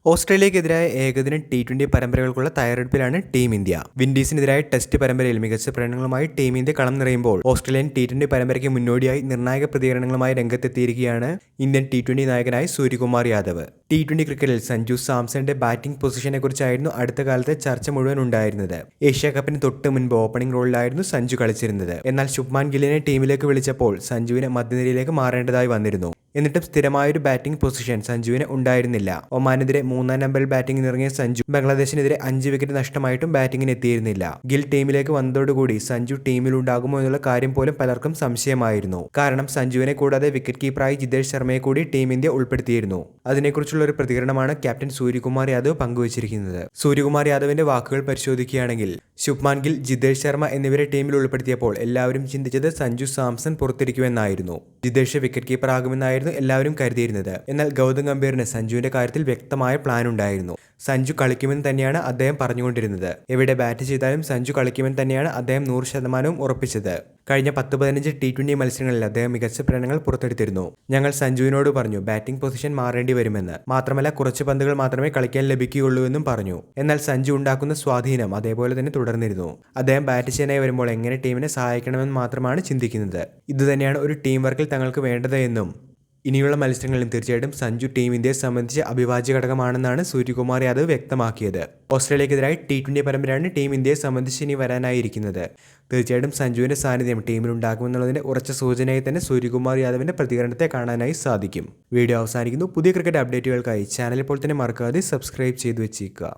ഓസ്ട്രേലിയക്കെതിരായ ഏകദിന T20 പരമ്പരകൾക്കുള്ള തയ്യാറെടുപ്പിലാണ് team India. വിൻഡീസിനെതിരായ test പരമ്പരയിൽ മികച്ച പ്രകടനങ്ങളുമായി ടീം ഇന്ത്യ കളം നിറയുമ്പോൾ ഓസ്ട്രേലിയൻ T20 പരമ്പരയ്ക്ക് മുന്നോടിയായി നിർണായക പ്രതികരണങ്ങളുമായി രംഗത്തെത്തിയിരിക്കുകയാണ് ഇന്ത്യൻ T20 നായകനായ സൂര്യകുമാർ യാദവ്. T20 ക്രിക്കറ്റിൽ സഞ്ജു സാംസന്റെ ബാറ്റിംഗ് പൊസിഷനെക്കുറിച്ചായിരുന്നു അടുത്ത കാലത്തെ ചർച്ച മുഴുവൻ ഉണ്ടായിരുന്നത്. ഏഷ്യ കപ്പിന് തൊട്ട് മുൻപ് ഓപ്പണിംഗ് റോളിലായിരുന്നു സഞ്ജു കളിച്ചിരുന്നത്. എന്നാൽ ശുഭ്മാൻ ഗില്ലിനെ ടീമിലേക്ക് വിളിച്ചപ്പോൾ സഞ്ജുവിന് മധ്യനിരയിലേക്ക് മാറേണ്ടതായി വന്നിരുന്നു. എന്നിട്ടും സ്ഥിരമായൊരു ബാറ്റിംഗ് പൊസിഷൻ സഞ്ജുവിന് ഉണ്ടായിരുന്നില്ല. ഒമാനെതിരെ 3-ാം നമ്പറിൽ ബാറ്റിംഗിന് ഇറങ്ങിയ സഞ്ജു ബംഗ്ലാദേശിനെതിരെ 5 വിക്കറ്റ് നഷ്ടമായിട്ടും ബാറ്റിംഗിന് എത്തിയിരുന്നില്ല. ഗിൽ ടീമിലേക്ക് വന്നതോടുകൂടി സഞ്ജു ടീമിലുണ്ടാകുമോ എന്നുള്ള കാര്യം പോലും പലർക്കും സംശയമായിരുന്നു. കാരണം സഞ്ജുവിനെ കൂടാതെ വിക്കറ്റ് കീപ്പറായി ജിതേഷ് ശർമ്മയെ കൂടി ടീം ഇന്ത്യ ഉൾപ്പെടുത്തിയിരുന്നു. അതിനെക്കുറിച്ചുള്ള ഒരു പ്രതികരണമാണ് ക്യാപ്റ്റൻ സൂര്യകുമാർ യാദവ് പങ്കുവച്ചിരിക്കുന്നത്. സൂര്യകുമാർ യാദവിന്റെ വാക്കുകൾ പരിശോധിക്കുകയാണെങ്കിൽ, ശുഭ്മാൻ ഗിൽ, ജിതേഷ് ശർമ്മ എന്നിവരെ ടീമിൽ ഉൾപ്പെടുത്തിയപ്പോൾ എല്ലാവരും ചിന്തിച്ചത് സഞ്ജു സാംസൺ പുറത്തിരിക്കുമെന്നായിരുന്നു. ജിതേഷ് വിക്കറ്റ് കീപ്പർ ആകുമെന്നായിരുന്നു എല്ലാവരും കരുതിയിരുന്നത്. എന്നാൽ ഗൗതം ഗംഭീറിന് സഞ്ജുവിന്റെ കാര്യത്തിൽ വ്യക്തമായ പ്ലാൻ ഉണ്ടായിരുന്നു. സഞ്ജു കളിക്കുമെന്ന് തന്നെയാണ് അദ്ദേഹം പറഞ്ഞുകൊണ്ടിരുന്നത്. എവിടെ ബാറ്റ് ചെയ്താലും സഞ്ജു കളിക്കുമെന്ന് തന്നെയാണ് അദ്ദേഹം 100% ഉറപ്പിച്ചത്. കഴിഞ്ഞ 10-15 T20 മത്സരങ്ങളിൽ അദ്ദേഹം മികച്ച പ്രകടനങ്ങൾ പുറത്തെടുത്തിരുന്നു. ഞങ്ങൾ സഞ്ജുവിനോട് പറഞ്ഞു ബാറ്റിംഗ് പൊസിഷൻ മാറേണ്ടി വരുമെന്ന്. മാത്രമല്ല കുറച്ച് പന്തുകൾ മാത്രമേ കളിക്കാൻ ലഭിക്കുകയുള്ളൂ എന്നും പറഞ്ഞു. എന്നാൽ സഞ്ജു ഉണ്ടാക്കുന്ന സ്വാധീനം അതേപോലെ തന്നെ തുടർന്നിരുന്നു. അദ്ദേഹം ബാറ്റ് ചെയ്യാനായി വരുമ്പോൾ എങ്ങനെ ടീമിനെ സഹായിക്കണമെന്ന് മാത്രമാണ് ചിന്തിക്കുന്നത്. ഇതുതന്നെയാണ് ഒരു ടീം വർക്കിൽ തങ്ങൾക്ക് വേണ്ടത് എന്നും ഇനിയുള്ള മത്സരങ്ങളിലും തീർച്ചയായിട്ടും സഞ്ജു ടീം ഇന്ത്യയെ സംബന്ധിച്ച് അവിഭാജ്യ ഘടകമാണെന്നാണ് സൂര്യകുമാർ യാദവ് വ്യക്തമാക്കിയത്. ഓസ്ട്രേലിയക്കെതിരായി T20 പരമ്പരയാണ് ടീം ഇന്ത്യയെ സംബന്ധിച്ച് ഇനി വരാനായിരിക്കുന്നത്. തീർച്ചയായിട്ടും സഞ്ജുവിന്റെ സാന്നിധ്യം ടീമിലുണ്ടാകുമെന്നുള്ളതിന്റെ ഉറച്ച സൂചനയായി തന്നെ സൂര്യകുമാർ യാദവിന്റെ പ്രതികരണത്തെ കാണാനായി സാധിക്കും. വീഡിയോ അവസാനിക്കുന്നു. പുതിയ ക്രിക്കറ്റ് അപ്ഡേറ്റുകൾക്കായി ചാനൽ ഇപ്പോൾ തന്നെ മറക്കാതെ സബ്സ്ക്രൈബ് ചെയ്തു വെച്ചേക്കുക.